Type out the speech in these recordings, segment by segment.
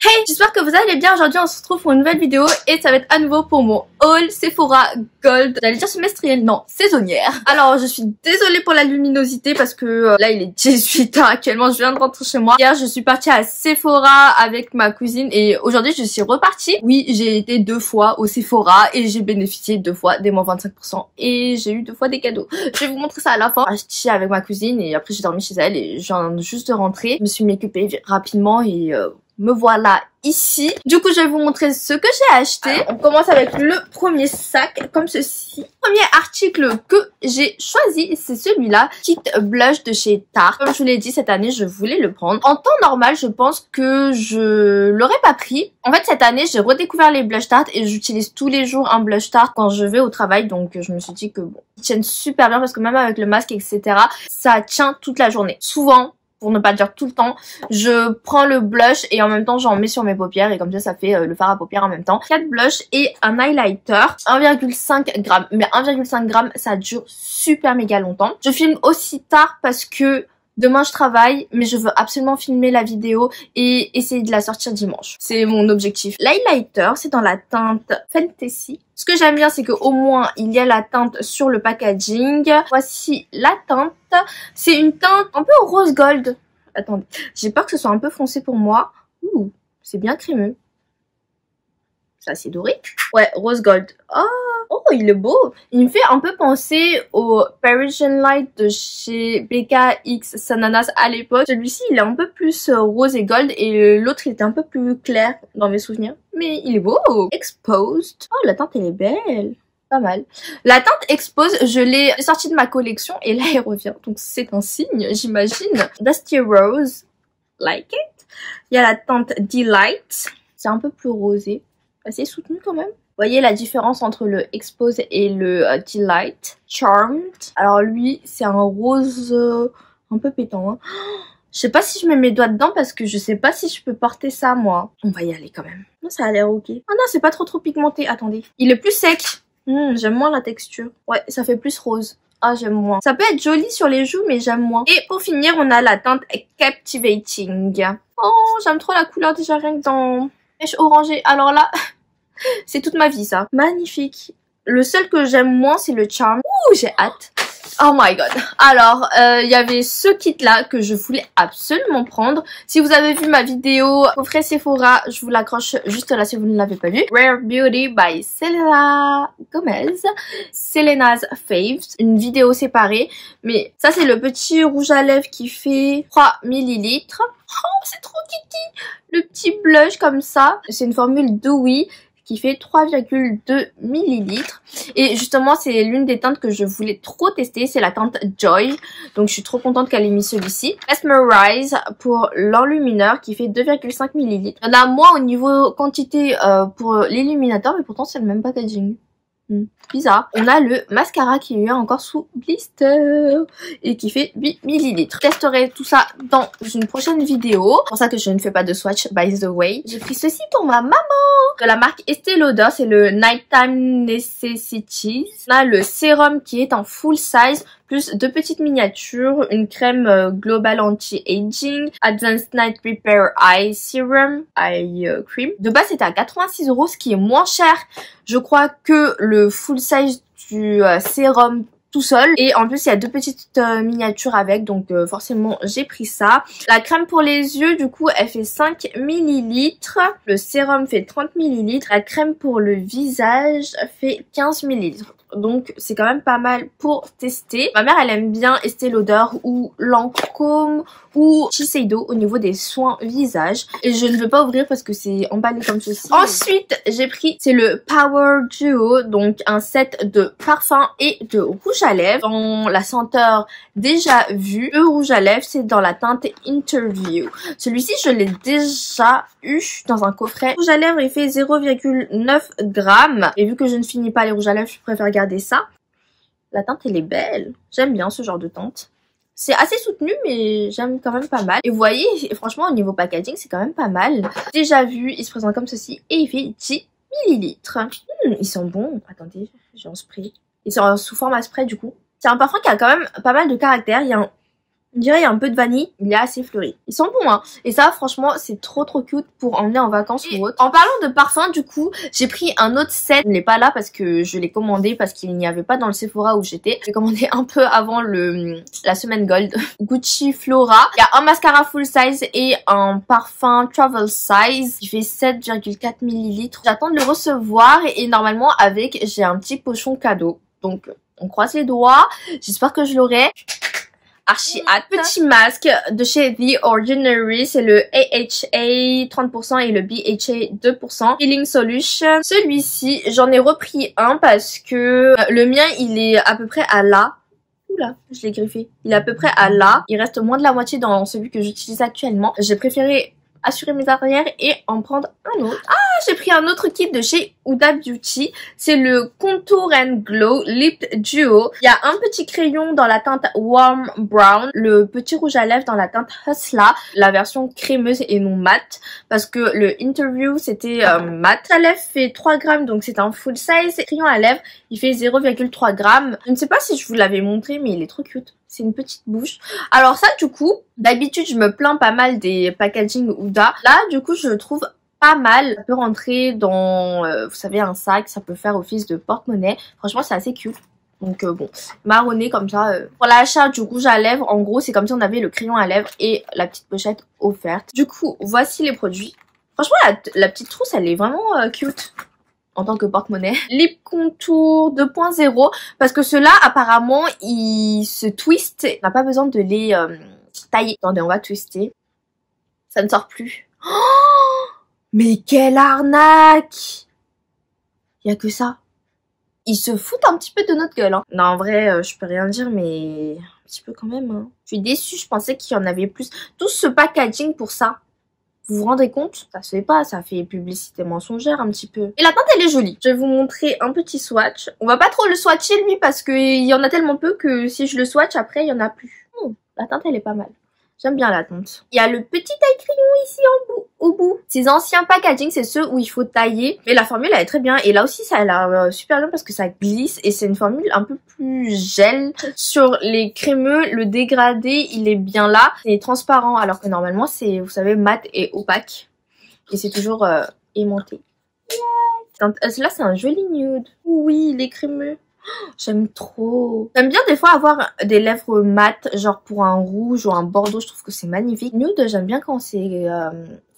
Hey, j'espère que vous allez bien. Aujourd'hui on se retrouve pour une nouvelle vidéo et ça va être à nouveau pour mon haul Sephora Gold. J'allais dire semestriel, non, saisonnière. Alors je suis désolée pour la luminosité parce que là il est 18h actuellement, je viens de rentrer chez moi. Hier je suis partie à Sephora avec ma cousine et aujourd'hui je suis repartie. Oui, j'ai été 2 fois au Sephora et j'ai bénéficié 2 fois des moins 25% et j'ai eu 2 fois des cadeaux. Je vais vous montrer ça à la fin. J'étais avec ma cousine et après j'ai dormi chez elle et je viens juste de rentrer. Je me suis make-upée rapidement et me voilà ici. Du coup, je vais vous montrer ce que j'ai acheté. Alors, on commence avec le premier sac, comme ceci. Premier article que j'ai choisi, c'est celui-là, Kit Blush de chez Tarte. Comme je vous l'ai dit, cette année, je voulais le prendre. En temps normal, je pense que je l'aurais pas pris. En fait, cette année, j'ai redécouvert les blush Tarte et j'utilise tous les jours un blush Tarte quand je vais au travail. Donc, je me suis dit que bon, ils tiennent super bien parce que même avec le masque, etc., ça tient toute la journée. Souvent, pour ne pas dire tout le temps, je prends le blush et en même temps j'en mets sur mes paupières et comme ça fait le fard à paupières en même temps. 4 blushs et un highlighter, 1,5 g. Mais 1,5 g ça dure super méga longtemps. Je filme aussi tard parce que demain je travaille, mais je veux absolument filmer la vidéo et essayer de la sortir dimanche. C'est mon objectif. L'highlighter, c'est dans la teinte Fantasy. Ce que j'aime bien, c'est qu'au moins il y a la teinte sur le packaging. Voici la teinte. C'est une teinte un peu rose gold. Attendez, j'ai peur que ce soit un peu foncé pour moi. Ouh, c'est bien crémeux. C'est assez doré. Ouais, rose gold. Oh, il est beau. Il me fait un peu penser au Parisian Light de chez BKX Sananas à l'époque. Celui-ci, il est un peu plus rose et gold et l'autre, il était un peu plus clair dans mes souvenirs. Mais il est beau. Exposed. Oh, la teinte, elle est belle. Pas mal. La teinte Expose, je l'ai sortie de ma collection et là, elle revient. Donc, c'est un signe, j'imagine. Dusty Rose. Like it. Il y a la teinte Delight. C'est un peu plus rosé. Assez soutenu quand même. Vous voyez la différence entre le Expose et le Delight. Charmed. Alors lui, c'est un rose un peu pétant. Hein. Je sais pas si je mets mes doigts dedans parce que je sais pas si je peux porter ça moi. On va y aller quand même. Non, ça a l'air ok. Ah non, c'est pas trop pigmenté. Attendez. Il est plus sec. J'aime moins la texture. Ouais, ça fait plus rose. Ah, j'aime moins. Ça peut être joli sur les joues, mais j'aime moins. Et pour finir, on a la teinte Captivating. Oh, j'aime trop la couleur déjà rien que dans pêche orangée. Alors là... c'est toute ma vie ça. Magnifique. Le seul que j'aime moins c'est le Charm. Ouh, j'ai hâte. Oh my god. Alors, il y avait ce kit là que je voulais absolument prendre. Si vous avez vu ma vidéo coffret Sephora, je vous l'accroche juste là si vous ne l'avez pas vu. Rare Beauty by Selena Gomez. Selena's Faves. Une vidéo séparée. Mais ça c'est le petit rouge à lèvres qui fait 3 ml. Oh, c'est trop kiki. Le petit blush comme ça. C'est une formule Dewy qui fait 3,2 ml. Et justement, c'est l'une des teintes que je voulais trop tester. C'est la teinte Joy. Donc, je suis trop contente qu'elle ait mis celui-ci. Mesmerize pour l'enlumineur qui fait 2,5 ml. Il y en a moins au niveau quantité pour l'illuminateur, mais pourtant, c'est le même packaging. Bizarre. On a le mascara qui est encore sous blister et qui fait 8 ml. Je testerai tout ça dans une prochaine vidéo. C'est pour ça que je ne fais pas de swatch, by the way. J'ai pris ceci pour ma maman de la marque Estée Lauder. C'est le Nighttime Necessities. On a le sérum qui est en full size plus 2 petites miniatures, une crème global anti-aging, Advanced Night Repair Eye Serum, Eye Cream. De base, c'était à 86 €, ce qui est moins cher, je crois, que le full size du sérum tout seul. Et en plus, il y a 2 petites miniatures avec, donc forcément, j'ai pris ça. La crème pour les yeux, du coup, elle fait 5 ml. Le sérum fait 30 ml. La crème pour le visage fait 15 ml. Donc c'est quand même pas mal pour tester. Ma mère elle aime bien Estée Lauder ou Lancôme ou Shiseido au niveau des soins visage. Et je ne veux pas ouvrir parce que c'est emballé comme ceci. Ensuite j'ai pris, c'est le Power Duo, donc un set de parfum et de rouge à lèvres. Dans la senteur déjà vue, le rouge à lèvres c'est dans la teinte Interview. Celui-ci je l'ai déjà eu dans un coffret. Le rouge à lèvres il fait 0,9 g. Et vu que je ne finis pas les rouges à lèvres, je préfère garder ça. La teinte elle est belle. J'aime bien ce genre de teinte. C'est assez soutenu mais j'aime quand même pas mal. Et vous voyez, franchement au niveau packaging c'est quand même pas mal. Déjà vu, il se présente comme ceci et il fait 10 ml. Ils sont bons. Attendez, j'ai un spray. Ils sont sous forme à spray du coup. C'est un parfum qui a quand même pas mal de caractère. Il y a On dirait il y a un peu de vanille, il est assez fleuri. Ils sont bons hein. Et ça franchement c'est trop cute pour emmener en vacances ou autre. En parlant de parfum du coup, j'ai pris un autre set. Il n'est pas là parce que je l'ai commandé parce qu'il n'y avait pas dans le Sephora où j'étais. J'ai commandé un peu avant la semaine Gold. Gucci Flora. Il y a un mascara full size et un parfum travel size qui fait 7,4 ml. J'attends de le recevoir et normalement avec j'ai un petit pochon cadeau. Donc on croise les doigts. J'espère que je l'aurai. Archi hâte. Petit masque de chez The Ordinary, c'est le AHA 30% et le BHA 2%. Healing Solution. Celui-ci, j'en ai repris un parce que le mien, il est à peu près à là. Oula, je l'ai griffé. Il est à peu près à là. Il reste moins de la moitié dans celui que j'utilise actuellement. J'ai préféré assurer mes arrières et en prendre un autre. Ah, j'ai pris un autre kit de chez Huda Beauty. C'est le Contour and Glow Lip Duo. Il y a un petit crayon dans la teinte Warm Brown, le petit rouge à lèvres dans la teinte Hustla, la version crémeuse et non mat, parce que le Interview c'était mat. La lèvre fait 3 grammes, donc c'est un full size. Le crayon à lèvres, il fait 0,3 grammes. Je ne sais pas si je vous l'avais montré, mais il est trop cute. C'est une petite bouche. Alors ça, du coup, d'habitude, je me plains pas mal des packaging Huda. Là, du coup, je le trouve pas mal. Ça peut rentrer dans, vous savez, un sac. Ça peut faire office de porte-monnaie. Franchement, c'est assez cute. Donc bon, marronné comme ça. Pour l'achat du rouge à lèvres, en gros, c'est comme si on avait le crayon à lèvres et la petite pochette offerte. Du coup, voici les produits. Franchement, la petite trousse, elle est vraiment cute. En tant que porte-monnaie. Lip Contour 2.0 parce que ceux-là apparemment ils se twistent. On n'a pas besoin de les tailler. Attendez, on va twister. Ça ne sort plus. Oh, mais quelle arnaque! Il y a que ça. Ils se foutent un petit peu de notre gueule. Hein. Non, en vrai, je peux rien dire, mais un petit peu quand même. Hein. Je suis déçue, je pensais qu'il y en avait plus. Tout ce packaging pour ça. Vous vous rendez compte? Ça se fait pas, ça fait publicité mensongère un petit peu. Et la teinte elle est jolie. Je vais vous montrer un petit swatch. On va pas trop le swatcher lui parce qu'il y en a tellement peu que si je le swatch après il y en a plus. La teinte elle est pas mal. J'aime bien la teinte. Il y a le petit taille-crayon ici au bout. Ces anciens packaging, c'est ceux où il faut tailler. Mais la formule, elle est très bien. Et là aussi, ça a l'air super bien parce que ça glisse. Et c'est une formule un peu plus gel. Sur les crémeux, le dégradé, il est bien là. C'est transparent. Alors que normalement, c'est, vous savez, mat et opaque. Et c'est toujours aimanté. Là, c'est un joli nude. Oui, il est crémeux. J'aime trop. J'aime bien des fois avoir des lèvres mates, genre pour un rouge ou un bordeaux, je trouve que c'est magnifique. Nude, j'aime bien quand c'est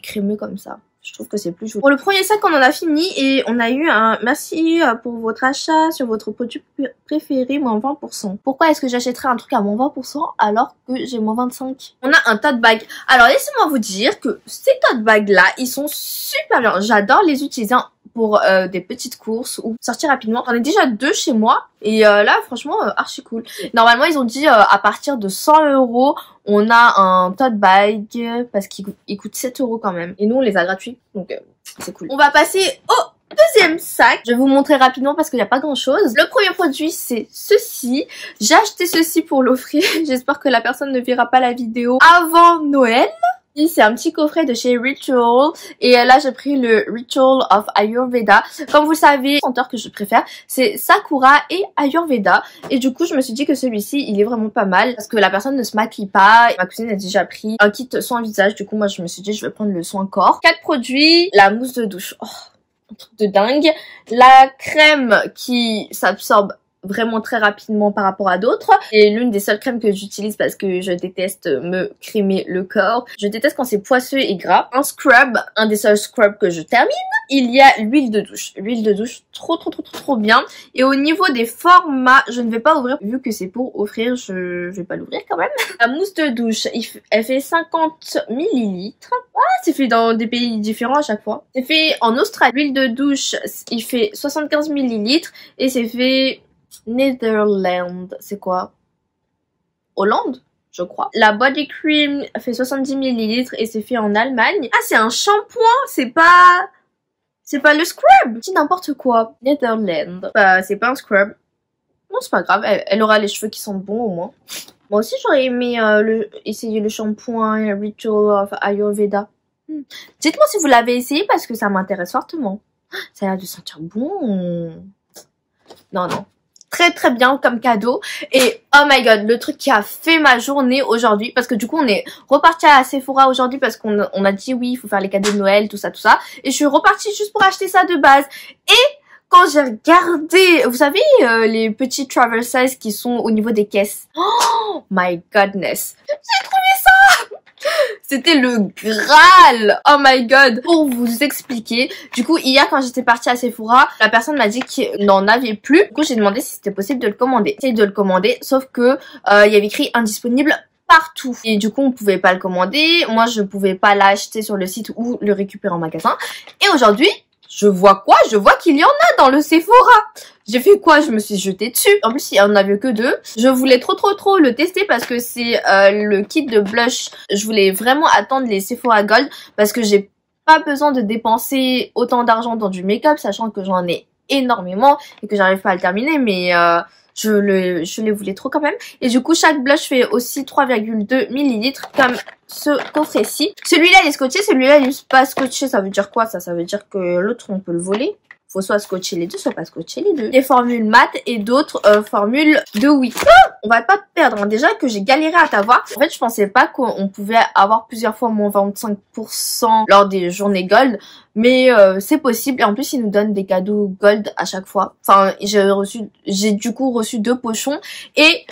crémeux comme ça. Je trouve que c'est plus joli. Pour le premier sac, on en a fini et on a eu un merci pour votre achat sur votre produit préféré, moins 20%. Pourquoi est-ce que j'achèterais un truc à moins 20% alors que j'ai moins 25%? On a un tote bag. Alors laissez-moi vous dire que ces tote bags là, ils sont super bien. J'adore les utiliser pour des petites courses ou sortir rapidement. J'en ai déjà 2 chez moi et là franchement archi cool. Normalement ils ont dit à partir de 100 €, on a un tote bag parce qu'il coûte 7 € quand même. Et nous on les a gratuits donc c'est cool. On va passer au deuxième sac. Je vais vous montrer rapidement parce qu'il n'y a pas grand chose. Le premier produit c'est ceci. J'ai acheté ceci pour l'offrir. J'espère que la personne ne verra pas la vidéo avant Noël. C'est un petit coffret de chez Ritual et là j'ai pris le Ritual of Ayurveda. Comme vous le savez, le senteur que je préfère c'est Sakura et Ayurveda et du coup je me suis dit que celui-ci il est vraiment pas mal parce que la personne ne se maquille pas. Ma cousine a déjà pris un kit soin visage, du coup moi je me suis dit je vais prendre le soin corps. 4 produits, la mousse de douche, oh, un truc de dingue, la crème qui s'absorbe vraiment très rapidement par rapport à d'autres. C'est l'une des seules crèmes que j'utilise parce que je déteste me crémer le corps. Je déteste quand c'est poisseux et gras. Un scrub, un des seuls scrubs que je termine. Il y a l'huile de douche. L'huile de douche trop bien. Et au niveau des formats, je ne vais pas ouvrir vu que c'est pour offrir, je vais pas l'ouvrir quand même. La mousse de douche, elle fait 50 ml. Ah, c'est fait dans des pays différents à chaque fois. C'est fait en Australie. L'huile de douche, il fait 75 ml et c'est fait Netherlands, c'est quoi? Hollande, je crois. La body cream fait 70 ml et c'est fait en Allemagne. Ah, c'est un shampoing, c'est pas le scrub. C'est n'importe quoi. Netherlands. Bah, c'est pas un scrub. Non, c'est pas grave, elle aura les cheveux qui sentent bon au moins. Moi aussi, j'aurais aimé essayer le shampoing Ritual of Ayurveda. Dites-moi si vous l'avez essayé parce que ça m'intéresse fortement. Ça a l'air de sentir bon. Non. très bien comme cadeau. Et oh my god, le truc qui a fait ma journée aujourd'hui, parce que du coup on est reparti à Sephora aujourd'hui parce qu'on a dit oui, il faut faire les cadeaux de Noël, tout ça. Et je suis repartie juste pour acheter ça de base. Et quand j'ai regardé, vous savez, les petits travel size qui sont au niveau des caisses. Oh my godness, j'ai trouvé ça. C'était le Graal. Oh my god. Pour vous expliquer, du coup hier quand j'étais partie à Sephora, la personne m'a dit qu'il n'en avait plus. Du coup j'ai demandé si c'était possible de le commander. J'ai essayé de le commander, sauf que il y avait écrit indisponible partout. Et du coup on pouvait pas le commander. Moi je pouvais pas l'acheter sur le site ou le récupérer en magasin. Et aujourd'hui, je vois quoi? Je vois qu'il y en a dans le Sephora. J'ai fait quoi? Je me suis jetée dessus. En plus, il y en avait que 2. Je voulais trop le tester parce que c'est le kit de blush. Je voulais vraiment attendre les Sephora Gold parce que j'ai pas besoin de dépenser autant d'argent dans du make-up, sachant que j'en ai énormément et que j'arrive pas à le terminer, mais je les voulais trop quand même. Et du coup, chaque blush fait aussi 3,2 ml comme ce coffret-ci. Celui-là, il est scotché, celui-là, il est pas scotché. Ça veut dire quoi ça? Ça veut dire que l'autre, on peut le voler. Faut soit scotcher les deux, soit pas scotcher les deux. Des formules mat et d'autres formules de oui. On va pas perdre, hein. Déjà que j'ai galéré à t'avoir. En fait, je pensais pas qu'on pouvait avoir plusieurs fois moins 25% lors des journées gold. Mais c'est possible. Et en plus, ils nous donnent des cadeaux gold à chaque fois. Enfin, j'ai du coup reçu 2 pochons. Et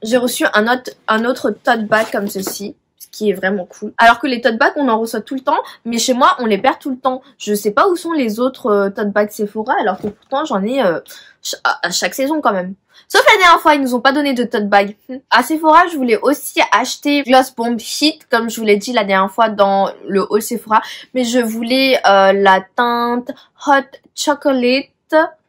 j'ai reçu un autre tote bag comme ceci, qui est vraiment cool. Alors que les tote bags, on en reçoit tout le temps, mais chez moi, on les perd tout le temps. Je sais pas où sont les autres tote bags Sephora, alors que pourtant, j'en ai à chaque saison quand même. Sauf la dernière fois, ils nous ont pas donné de tote bag. À Sephora, je voulais aussi acheter Gloss Bomb Heat, comme je vous l'ai dit la dernière fois dans le haul Sephora, mais je voulais la teinte Hot Chocolate,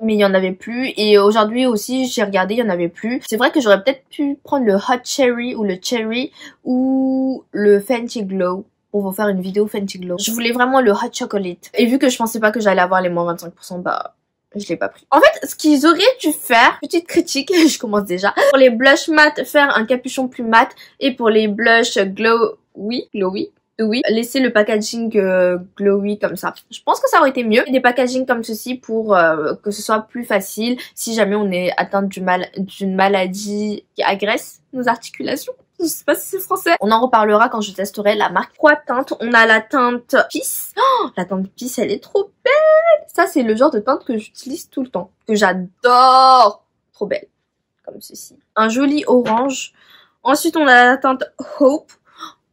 mais il y en avait plus. Et aujourd'hui aussi j'ai regardé, il y en avait plus. C'est vrai que j'aurais peut-être pu prendre le Hot Cherry ou le Cherry ou le Fenty Glow pour vous faire une vidéo Fenty Glow. Je voulais vraiment le Hot Chocolate. Et vu que je pensais pas que j'allais avoir les moins 25%, bah je l'ai pas pris. En fait, ce qu'ils auraient dû faire, petite critique, je commence déjà, pour les blush mat, faire un capuchon plus mat, et pour les blush glowy, oui, laisser le packaging glowy comme ça. Je pense que ça aurait été mieux. Des packaging comme ceci pour que ce soit plus facile si jamais on est atteint d'une maladie qui agresse nos articulations. Je sais pas si c'est français. On en reparlera quand je testerai la marque. 3 teintes. On a la teinte Peace. Oh, la teinte Peace, elle est trop belle. Ça, c'est le genre de teinte que j'utilise tout le temps. Que j'adore. Trop belle. Comme ceci. Un joli orange. Ensuite, on a la teinte Hope.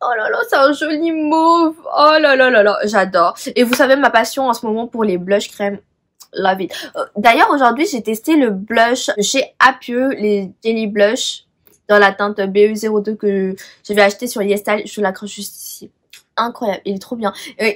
Oh là là, c'est un joli mauve. Oh là là là là, j'adore. Et vous savez ma passion en ce moment pour les blush crème. Love it. D'ailleurs, aujourd'hui, j'ai testé le blush de chez Apieux, les Jelly Blush, dans la teinte BE02 que j'avais acheté sur YesStyle. Je l'accroche juste ici. Incroyable, il est trop bien.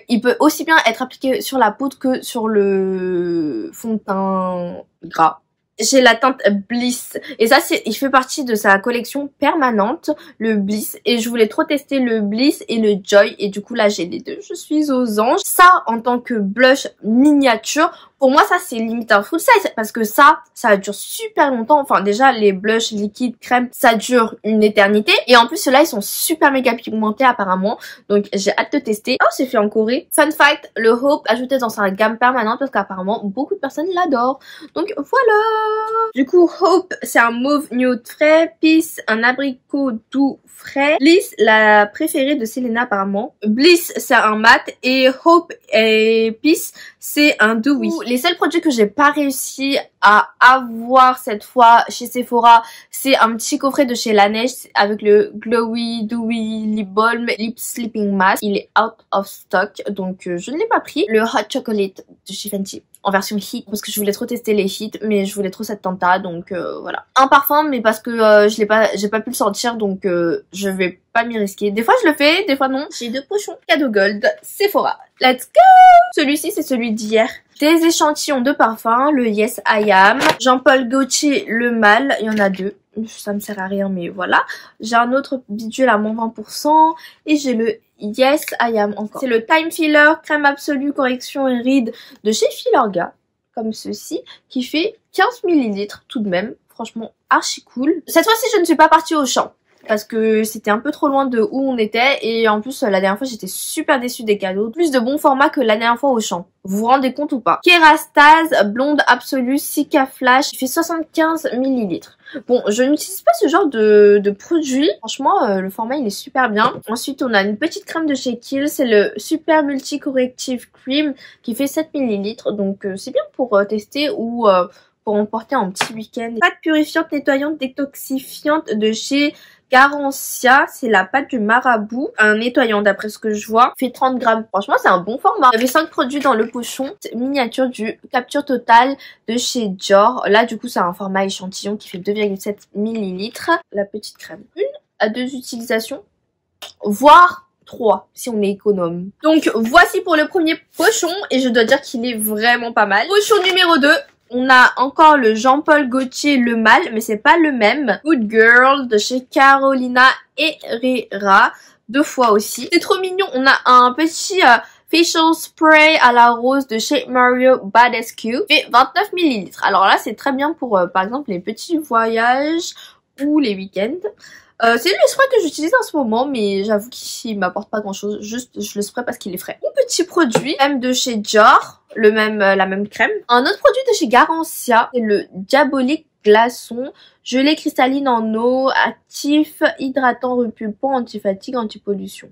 Il peut aussi bien être appliqué sur la poudre que sur le fond de teint gras. J'ai la teinte Bliss et ça il fait partie de sa collection permanente, le Bliss, et je voulais trop tester le Bliss et le Joy et du coup là j'ai les deux, je suis aux anges. Ça en tant que blush miniature, pour moi ça c'est limite un full size parce que ça dure super longtemps. Enfin déjà les blushs liquides crème ça dure une éternité et en plus ceux-là ils sont super méga pigmentés apparemment, donc j'ai hâte de tester. Oh c'est fait en Corée. Fun fact, le Hope ajouté dans sa gamme permanente parce qu'apparemment beaucoup de personnes l'adorent, donc voilà. Du coup, Hope, c'est un mauve nude frais. Peace, un abricot doux frais. Bliss, la préférée de Selena apparemment. Bliss, c'est un mat. Et Hope et Peace, c'est un dewy. Les seuls produits que j'ai pas réussi à avoir cette fois chez Sephora, c'est un petit coffret de chez Laneige avec le Glowy Dewy Lip Balm Lip Sleeping Mask. Il est out of stock, donc je ne l'ai pas pris. Le Hot Chocolate de chez Fenty en version heat parce que je voulais trop tester les heat, mais je voulais trop cette teinte-là, donc voilà. Un parfum, mais parce que j'ai pas pu le sentir, donc je vais pas m'y risquer. Des fois je le fais, des fois non. J'ai 2 pochons cadeau gold Sephora. Let's go. Celui-ci c'est celui d'hier. Des échantillons de parfum, le Yes I Am, Jean-Paul Gaultier le Mal, il y en a 2. Ça me sert à rien, mais voilà. J'ai un autre bidule à moins 20% et j'ai le Yes I Am encore. C'est le Time Filler crème absolue correction et rides de chez Filorga, comme ceci, qui fait 15 ml tout de même. Franchement, archi cool. Cette fois-ci, je ne suis pas partie au champ parce que c'était un peu trop loin de où on était et en plus la dernière fois j'étais super déçue des cadeaux. Plus de bon format que la dernière fois au champ. Vous vous rendez compte ou pas? Kerastase Blonde Absolue Cica Flash, il fait 75 ml. Bon, je n'utilise pas ce genre de produit. Franchement, le format, il est super bien. Ensuite, on a une petite crème de chez Kiehl's. C'est le Super Multi Corrective Cream qui fait 7 ml. Donc, c'est bien pour tester ou pour emporter en petit week-end. Pâte purifiante, nettoyante, détoxifiante de chez Garancia, c'est la pâte du marabout, un nettoyant d'après ce que je vois, fait 30 grammes. Franchement, c'est un bon format. Il y avait 5 produits dans le pochon. Miniature du Capture Total de chez Dior. Là, du coup, c'est un format échantillon qui fait 2,7 ml. La petite crème. 1 à 2 utilisations, voire 3 si on est économe. Donc, voici pour le premier pochon et je dois dire qu'il est vraiment pas mal. Pochon numéro 2. On a encore le Jean-Paul Gaultier Le Mal, mais c'est pas le même. Good Girl de chez Carolina Herrera, 2 fois aussi. C'est trop mignon. On a un petit facial spray à la rose de chez Mario Badescu. Fait 29 ml. Alors là, c'est très bien pour, par exemple, les petits voyages ou les week-ends. C'est le spray que j'utilise en ce moment, mais j'avoue qu'il m'apporte pas grand chose. Juste, je le spray parce qu'il est frais. Un petit produit, même de chez Dior, la même crème. Un autre produit de chez Garancia, c'est le Diabolique Glaçon, gelée cristalline en eau, actif, hydratant, repulpant, anti-fatigue, anti-pollution.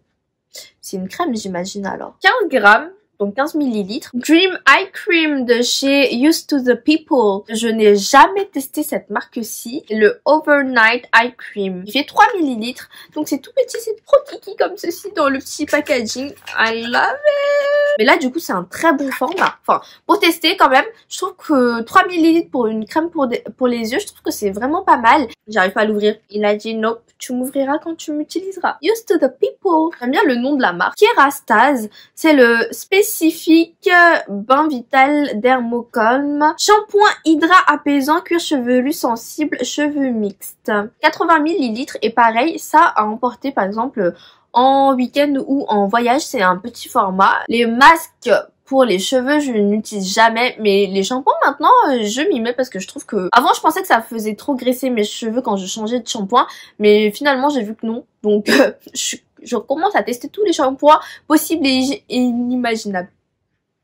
C'est une crème, j'imagine alors. 15 grammes. Donc 15 ml. Dream Eye Cream de chez Used to the People. Je n'ai jamais testé cette marque-ci. Le Overnight Eye Cream. Il fait 3 ml. Donc c'est tout petit, c'est trop kiki comme ceci dans le petit packaging. I love it. Mais là du coup c'est un très bon format. Enfin pour tester quand même, je trouve que 3 ml pour une crème pour les yeux, je trouve que c'est vraiment pas mal. J'arrive pas à l'ouvrir. Il a dit nope, tu m'ouvriras quand tu m'utiliseras. Used to the People. J'aime bien le nom de la marque. Kerastase, c'est le spécifique bain vital Dermocalm. Shampoing hydra apaisant, cuir chevelu sensible, cheveux mixtes. 80 ml et pareil, ça à emporter par exemple en week-end ou en voyage, c'est un petit format. Les masques pour les cheveux, je n'utilise jamais, mais les shampoings maintenant, je m'y mets parce que je trouve que... Avant, je pensais que ça faisait trop graisser mes cheveux quand je changeais de shampoing, mais finalement, j'ai vu que non. Donc, je commence à tester tous les shampoings possibles et inimaginables.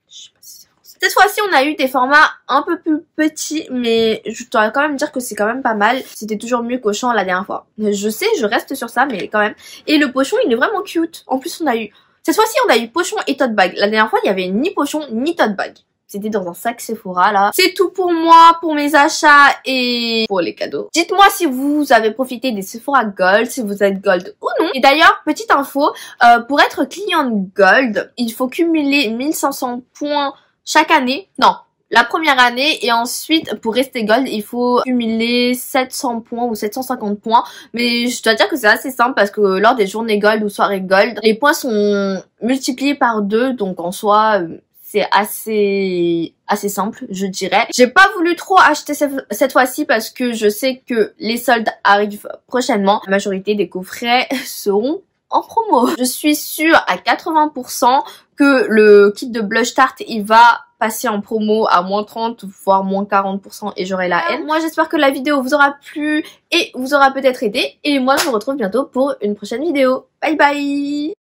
Je sais pas si c'est français. Cette fois-ci, on a eu des formats un peu plus petits, mais je dois quand même dire que c'est quand même pas mal. C'était toujours mieux qu'Auchan la dernière fois. Je sais, je reste sur ça, mais quand même. Et le pochon, il est vraiment cute. En plus, on a eu... Cette fois-ci, on a eu pochon et tote bag. La dernière fois, il y avait ni pochon ni tote bag. C'était dans un sac Sephora, là. C'est tout pour moi, pour mes achats et pour les cadeaux. Dites-moi si vous avez profité des Sephora Gold, si vous êtes Gold ou non. Et d'ailleurs, petite info, pour être client Gold, il faut cumuler 1500 points chaque année. Non. La première année et ensuite pour rester gold il faut cumuler 700 points ou 750 points, mais je dois dire que c'est assez simple parce que lors des journées gold ou soirées gold les points sont multipliés par 2, donc en soi c'est assez simple je dirais. J'ai pas voulu trop acheter cette fois-ci parce que je sais que les soldes arrivent prochainement. La majorité des coffrets seront en promo. Je suis sûre à 80% que le kit de blush tarte il va passer en promo à moins 30 voire moins 40% et j'aurai la haine. Moi j'espère que la vidéo vous aura plu et vous aura peut-être aidé et moi je vous retrouve bientôt pour une prochaine vidéo. Bye bye.